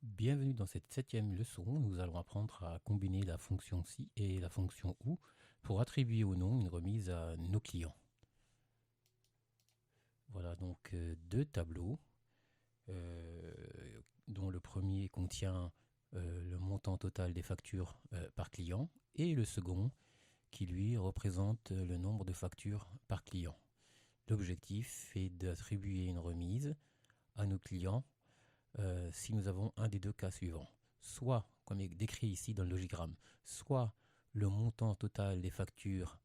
Bienvenue dans cette septième leçon. Nous allons apprendre à combiner la fonction si et la fonction ou pour attribuer ou non une remise à nos clients. Voilà donc deux tableaux dont le premier contient le montant total des factures par client et le second qui lui représente le nombre de factures par client. L'objectif est d'attribuer une remise à nos clients si nous avons un des deux cas suivants. Soit, comme est décrit ici dans le logigramme, soit le montant total des factures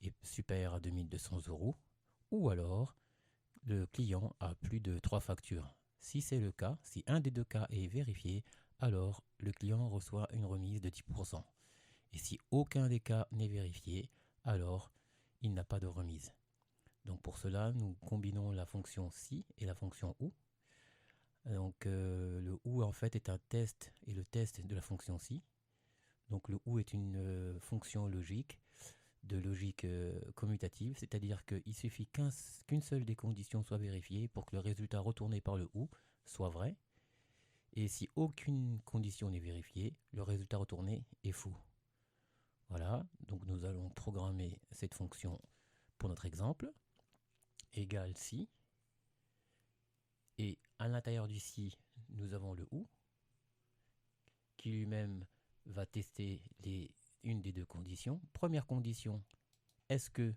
est supérieur à 2200 euros, ou alors le client a plus de 3 factures. Si c'est le cas, si un des deux cas est vérifié, alors le client reçoit une remise de 10%. Et si aucun des cas n'est vérifié, alors il n'a pas de remise. Donc pour cela, nous combinons la fonction si et la fonction ou. Donc le ou en fait est un test et le test de la fonction si. Donc le ou est une fonction logique de logique commutative, c'est-à-dire qu'il suffit qu'une seule des conditions soit vérifiée pour que le résultat retourné par le ou soit vrai. Et si aucune condition n'est vérifiée, le résultat retourné est faux. Voilà, donc nous allons programmer cette fonction pour notre exemple. Égale si. Et à l'intérieur du si, nous avons le ou qui lui-même va tester une des deux conditions. Première condition, est-ce que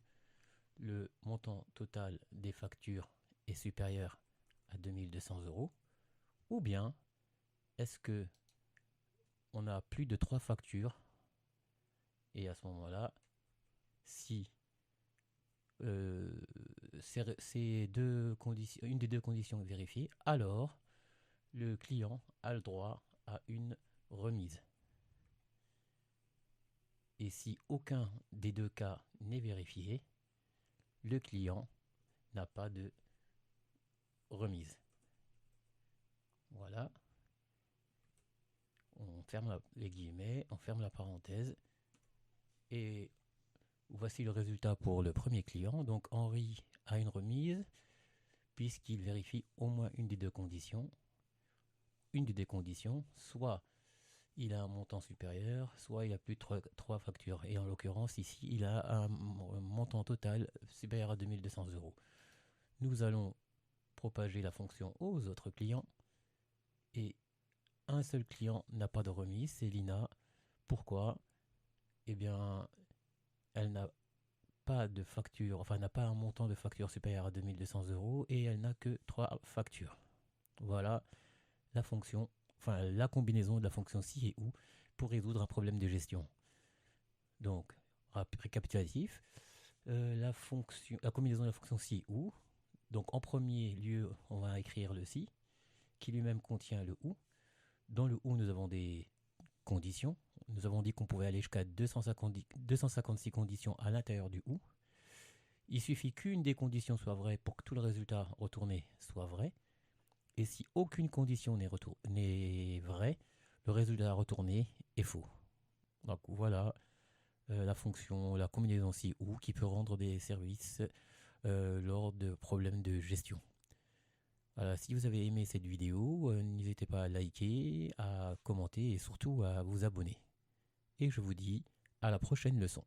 le montant total des factures est supérieur à 2200 euros? Ou bien, est-ce que on a plus de 3 factures? Et à ce moment-là, si ces deux conditions, une des deux conditions est vérifiée, alors le client a le droit à une remise. Et si aucun des deux cas n'est vérifié, le client n'a pas de remise. Voilà. On ferme les guillemets, on ferme la parenthèse. Et voici le résultat pour le premier client. Donc Henri a une remise puisqu'il vérifie au moins une des deux conditions. Une des deux conditions, soit il a un montant supérieur, soit il a plus de 3 factures. Et en l'occurrence, ici, il a un montant total supérieur à 2200 euros. Nous allons propager la fonction aux autres clients. Et un seul client n'a pas de remise, c'est Lina. Pourquoi? Eh bien, elle n'a pas de facture, enfin, elle n'a pas un montant de facture supérieur à 2200 euros et elle n'a que 3 factures. Voilà la fonction, enfin, la combinaison de la fonction si et ou pour résoudre un problème de gestion. Donc, récapitulatif, la combinaison de la fonction si et ou. Donc, en premier lieu, on va écrire le si qui lui-même contient le ou. Dans le ou, nous avons des conditions. Nous avons dit qu'on pouvait aller jusqu'à 256 conditions à l'intérieur du ou. Il suffit qu'une des conditions soit vraie pour que tout le résultat retourné soit vrai. Et si aucune condition n'est vraie, le résultat retourné est faux. Donc voilà la combinaison si ou qui peut rendre des services lors de problèmes de gestion. Voilà, si vous avez aimé cette vidéo, n'hésitez pas à liker, à commenter et surtout à vous abonner. Et je vous dis à la prochaine leçon.